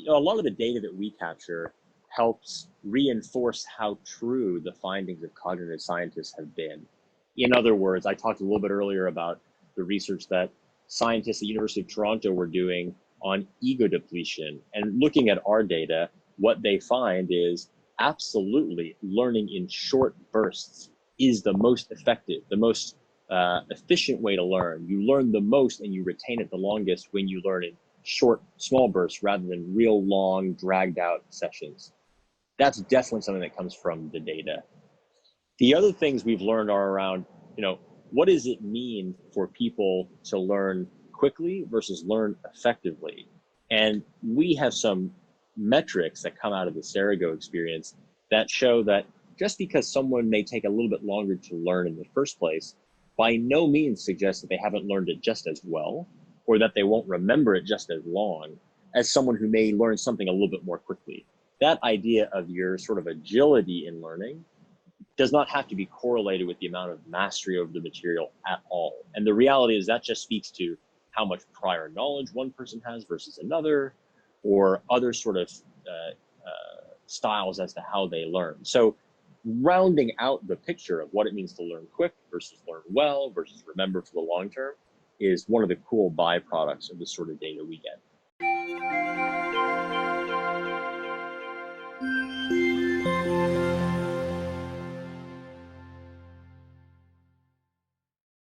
a lot of the data that we capture helps reinforce how true the findings of cognitive scientists have been. In other words, I talked a little bit earlier about the research that scientists at the University of Toronto were doing on ego depletion. And looking at our data, what they find is absolutely learning in short bursts is the most effective, the most efficient way to learn. You learn the most and you retain it the longest when you learn in short, small bursts rather than real long, dragged out sessions. That's definitely something that comes from the data. The other things we've learned are around, what does it mean for people to learn quickly versus learn effectively? And we have some metrics that come out of the Cerego experience that show that just because someone may take a little bit longer to learn in the first place, by no means suggests that they haven't learned it just as well, or that they won't remember it just as long as someone who may learn something a little bit more quickly. That idea of your sort of agility in learning does not have to be correlated with the amount of mastery over the material at all. And the reality is that just speaks to how much prior knowledge one person has versus another, or other sort of styles as to how they learn. So rounding out the picture of what it means to learn quick versus learn well versus remember for the long term is one of the cool byproducts of the sort of data we get.